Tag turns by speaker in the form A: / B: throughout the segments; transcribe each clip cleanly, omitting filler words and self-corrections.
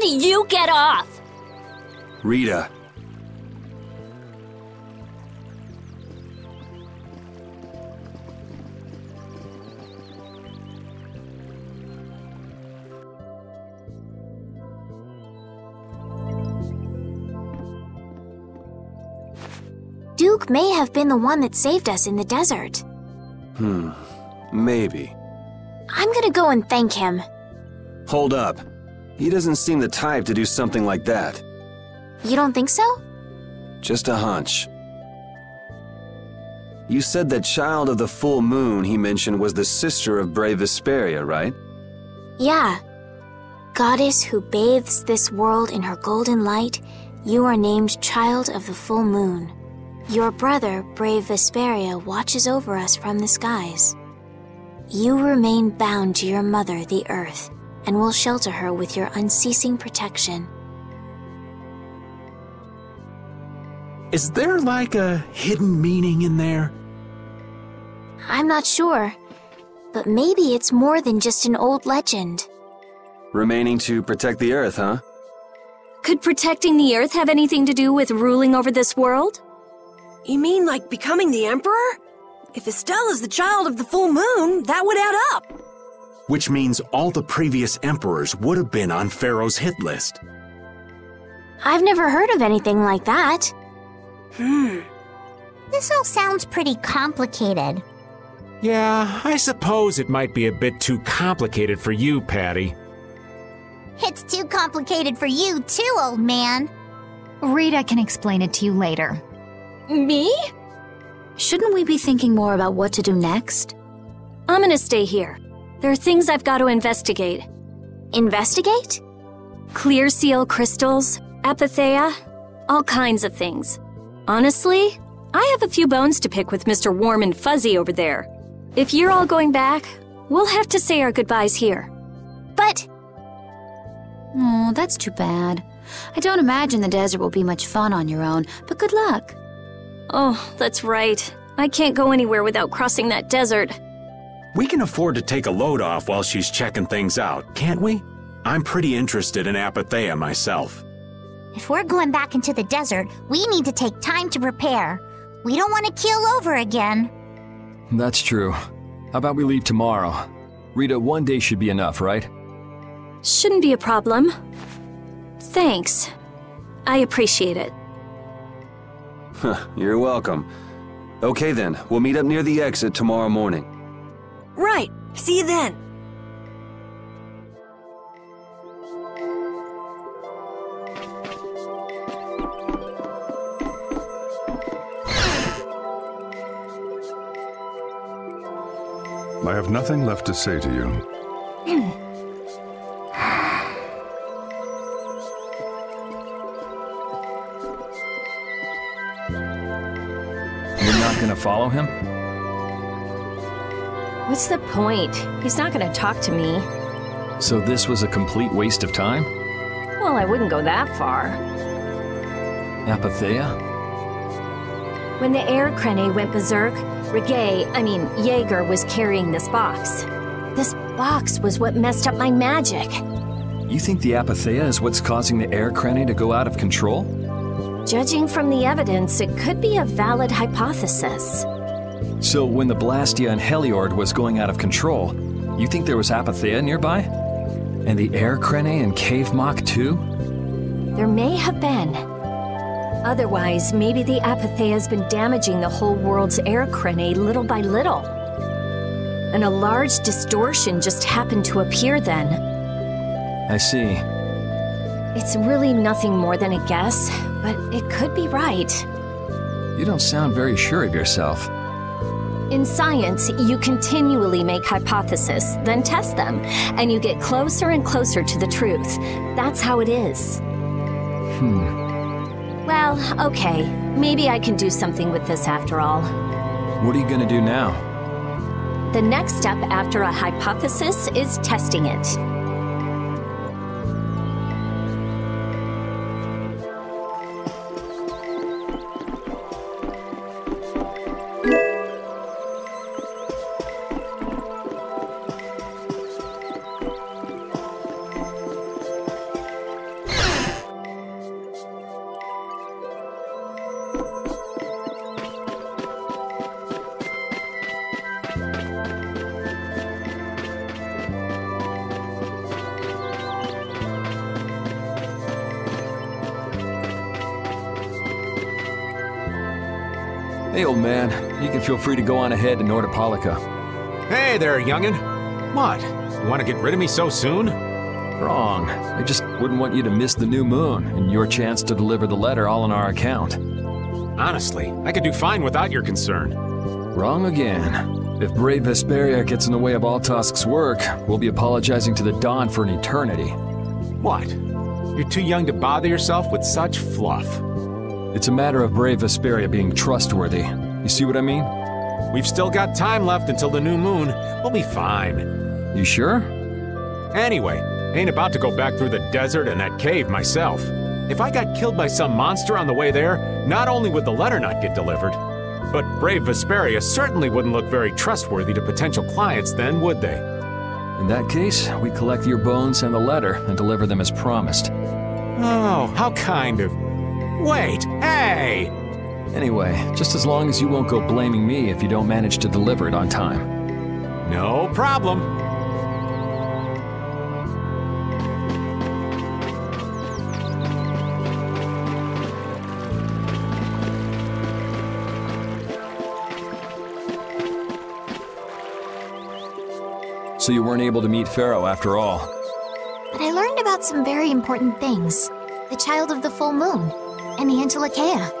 A: And you get off!
B: Rita.
C: Duke may have been the one that saved us in the desert.
B: Maybe.
C: I'm gonna go and thank him.
B: Hold up. He doesn't seem the type to do something like that.
C: You don't think so?
B: Just a hunch. You said that child of the full moon he mentioned was the sister of brave Vesperia, right?
C: Yeah. Goddess who bathes this world in her golden light, you are named Child of the Full Moon. Your brother, brave Vesperia, watches over us from the skies. You remain bound to your mother, the Earth, and will shelter her with your unceasing protection.
D: Is there like a hidden meaning in there?
C: I'm not sure, but maybe it's more than just an old legend.
B: Remaining to protect the Earth, huh?
A: Could protecting the Earth have anything to do with ruling over this world?
E: You mean like becoming the Emperor? If Estella's the child of the full moon, that would add up.
D: Which means all the previous emperors would have been on Pharaoh's hit list.
C: I've never heard of anything like that.
F: This all sounds pretty complicated.
D: Yeah, I suppose it might be a bit too complicated for you, Patty.
F: It's too complicated for you too, old man.
G: Rita can explain it to you later.
A: Me?
H: Shouldn't we be thinking more about what to do next?
A: I'm gonna stay here. There are things I've got to investigate.
C: Investigate?
A: Clear seal crystals, apatheia, all kinds of things. Honestly, I have a few bones to pick with Mr. Warm and Fuzzy over there. If you're all going back, we'll have to say our goodbyes here.
C: But...
H: Oh, that's too bad. I don't imagine the desert will be much fun on your own, but good luck.
A: Oh, that's right. I can't go anywhere without crossing that desert.
D: We can afford to take a load off while she's checking things out, can't we? I'm pretty interested in apatheia myself.
F: If we're going back into the desert, we need to take time to prepare. We don't want to keel over again.
I: That's true. How about we leave tomorrow? Rita, one day should be enough, right?
A: Shouldn't be a problem. Thanks. I appreciate it.
B: You're welcome. Okay then, we'll meet up near the exit tomorrow morning.
E: Right. See you then.
J: I have nothing left to say to you.
I: You're not gonna follow him?
A: What's the point? He's not gonna talk to me.
I: So this was a complete waste of time?
A: Well, I wouldn't go that far.
I: Apatheia?
A: When the air crane went berserk, Jaeger was carrying this box. This box was what messed up my magic.
I: You think the apatheia is what's causing the air crane to go out of control?
A: Judging from the evidence, it could be a valid hypothesis.
I: So when the blastia and Heliord was going out of control, you think there was apatheia nearby? And the air crane and cave mock too?
A: There may have been. Otherwise, maybe the apatheia has been damaging the whole world's air crane little by little. And a large distortion just happened to appear then.
I: I see.
A: It's really nothing more than a guess, but it could be right.
I: You don't sound very sure of yourself.
A: In science, you continually make hypotheses, then test them, and you get closer and closer to the truth. That's how it is. Well, okay. Maybe I can do something with this after all.
I: What are you gonna do now?
A: The next step after a hypothesis is testing it.
I: Hey, old man. You can feel free to go on ahead to Noire.
D: Hey there, youngin'. What? You want to get rid of me so soon?
I: Wrong. I just wouldn't want you to miss the new moon and your chance to deliver the letter all on our account.
D: Honestly, I could do fine without your concern.
I: Wrong again. If brave Vesperia gets in the way of Altosk's work, we'll be apologizing to the Dawn for an eternity.
D: What? You're too young to bother yourself with such fluff.
I: It's a matter of brave Vesperia being trustworthy. You see what I mean?
D: We've still got time left until the new moon. We'll be fine.
I: You sure?
D: Anyway, ain't about to go back through the desert and that cave myself. If I got killed by some monster on the way there, not only would the letter not get delivered, but brave Vesperia certainly wouldn't look very trustworthy to potential clients then, would they?
I: In that case, we collect your bones and the letter and deliver them as promised.
D: Oh, how kind of... Wait, hey!
I: Anyway, just as long as you won't go blaming me if you don't manage to deliver it on time.
D: No problem.
I: So you weren't able to meet Pharaoh after all.
F: But I learned about some very important things. The child of the full moon, and the Antilocheia.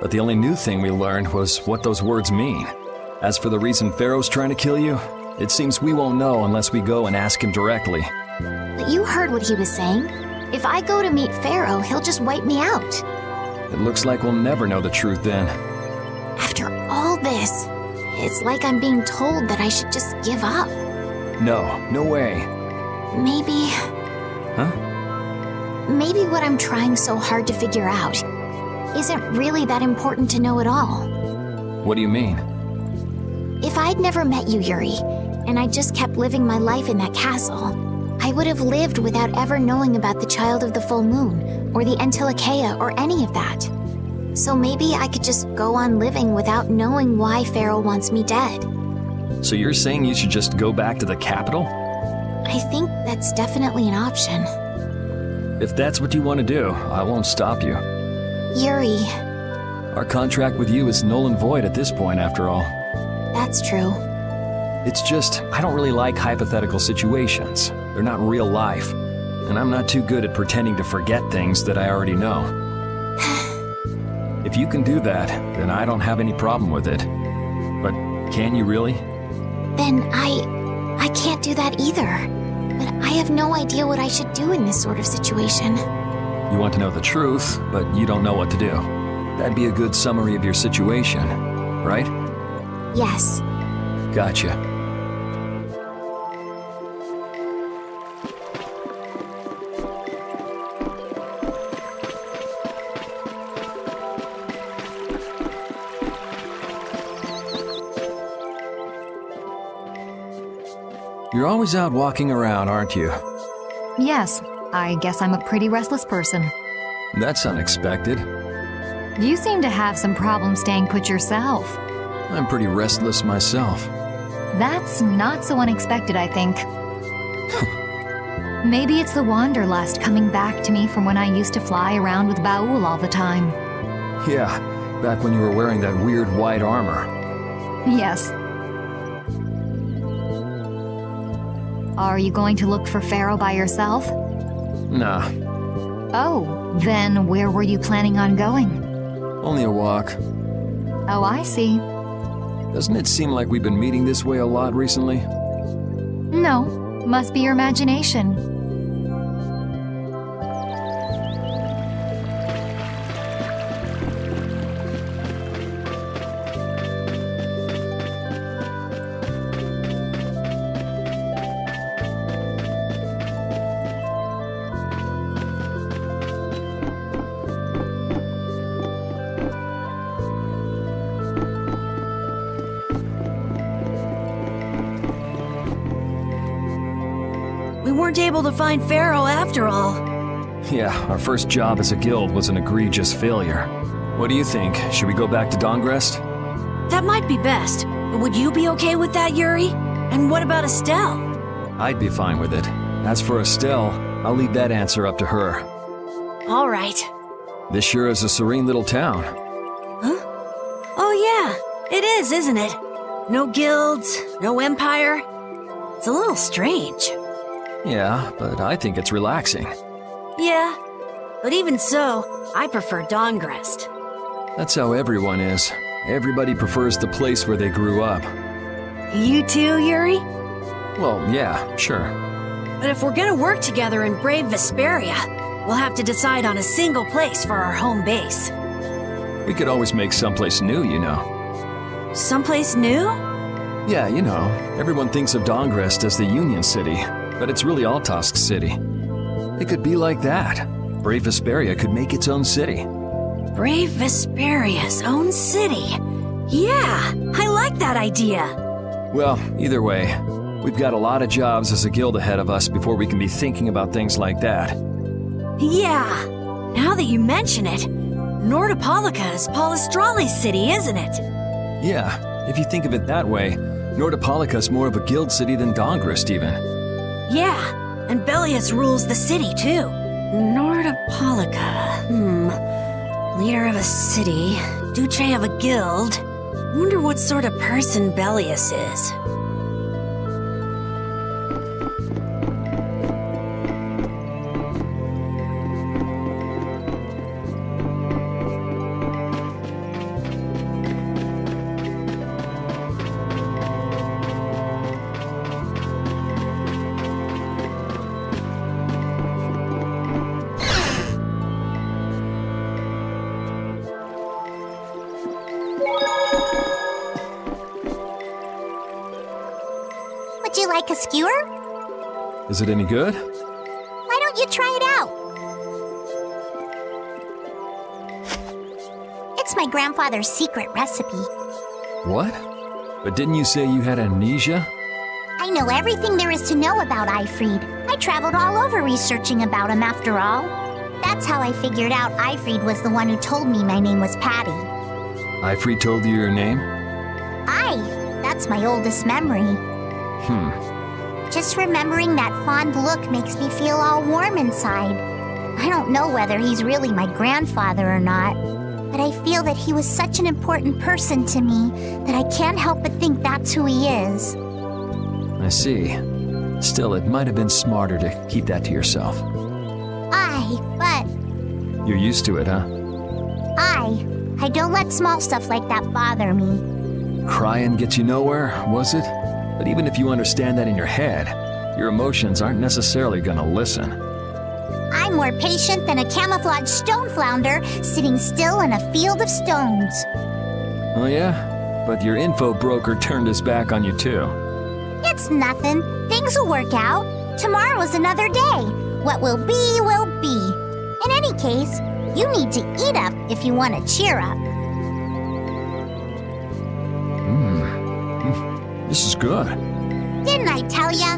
I: But the only new thing we learned was what those words mean. As for the reason Pharaoh's trying to kill you, it seems we won't know unless we go and ask him directly.
F: But you heard what he was saying. If I go to meet Pharaoh, he'll just wipe me out.
I: It looks like we'll never know the truth then.
F: After all this, it's like I'm being told that I should just give up.
I: No way.
F: Maybe...
I: Huh?
F: Maybe what I'm trying so hard to figure out isn't really that important to know at all.
I: What do you mean?
F: If I'd never met you, Yuri, and I just kept living my life in that castle, I would have lived without ever knowing about the child of the full moon, or the Antilocheia, or any of that. So maybe I could just go on living without knowing why Pharaoh wants me dead.
I: So you're saying you should just go back to the capital?
F: I think that's definitely an option.
I: If that's what you want to do, I won't stop you.
F: Yuri.
I: Our contract with you is null and void at this point, after all.
F: That's true.
I: It's just, I don't really like hypothetical situations. They're not real life. And I'm not too good at pretending to forget things that I already know. If you can do that, then I don't have any problem with it. But can you really?
F: Then I can't do that either. But I have no idea what I should do in this sort of situation.
I: You want to know the truth, but you don't know what to do. That'd be a good summary of your situation, right?
F: Yes.
I: Gotcha. You're always out walking around, aren't you?
G: Yes, I guess I'm a pretty restless person.
I: That's unexpected.
G: You seem to have some problems staying put yourself.
I: I'm pretty restless myself.
G: That's not so unexpected, I think. Maybe it's the wanderlust coming back to me from when I used to fly around with Baul all the time.
I: Yeah, back when you were wearing that weird white armor.
G: Yes. Are you going to look for Pharaoh by yourself?
I: Nah.
G: Oh, then where were you planning on going?
I: Only a walk.
G: Oh, I see.
I: Doesn't it seem like we've been meeting this way a lot recently?
G: No, must be your imagination.
E: We weren't able to find Pharaoh after all.
I: Yeah, our first job as a guild was an egregious failure. What do you think? Should we go back to Dongrest?
E: That might be best. But would you be okay with that, Yuri? And what about Estelle?
I: I'd be fine with it. As for Estelle, I'll leave that answer up to her.
E: All right.
I: This sure is a serene little town.
E: Huh? Oh yeah, it is, isn't it? No guilds, no empire. It's a little strange.
I: Yeah, but I think it's relaxing.
E: Yeah, but even so, I prefer Dawngrest.
I: That's how everyone is. Everybody prefers the place where they grew up.
E: You too, Yuri?
I: Well, yeah, sure.
E: But if we're gonna work together in brave Vesperia, we'll have to decide on a single place for our home base.
I: We could always make someplace new, you know.
E: Someplace new?
I: Yeah, you know, everyone thinks of Dawngrest as the Union City, but it's really Altosk City. It could be like that. Brave Vesperia could make its own city.
E: Brave Vesperia's own city. Yeah, I like that idea.
I: Well, either way, we've got a lot of jobs as a guild ahead of us before we can be thinking about things like that.
E: Yeah, now that you mention it, Nordopolica is Polistrali's city, isn't it?
I: Yeah, if you think of it that way, Nordopolica's more of a guild city than Dawngrest even.
E: Yeah, and Bellius rules the city too. Nordopolica, leader of a city, Duce of a guild. Wonder what sort of person Bellius is.
F: Would you like a skewer?
I: Is it any good?
F: Why don't you try it out? It's my grandfather's secret recipe.
I: What? But didn't you say you had amnesia?
F: I know everything there is to know about Eifried. I traveled all over researching about him after all. That's how I figured out Eifried was the one who told me my name was Patty.
I: Eifried told you your name?
F: That's my oldest memory. Just remembering that fond look makes me feel all warm inside. I don't know whether he's really my grandfather or not, but I feel that he was such an important person to me that I can't help but think that's who he is.
I: I see. Still, it might have been smarter to keep that to yourself.
F: But...
I: You're used to it, huh?
F: I don't let small stuff like that bother me.
I: Crying gets you nowhere, was it? But even if you understand that in your head, your emotions aren't necessarily gonna listen.
F: I'm more patient than a camouflaged stone flounder sitting still in a field of stones.
I: Oh yeah? But your info broker turned his back on you too.
F: It's nothing. Things will work out. Tomorrow's another day. What will be, will be. In any case, you need to eat up if you want to cheer up.
I: This is good.
F: Didn't I tell ya?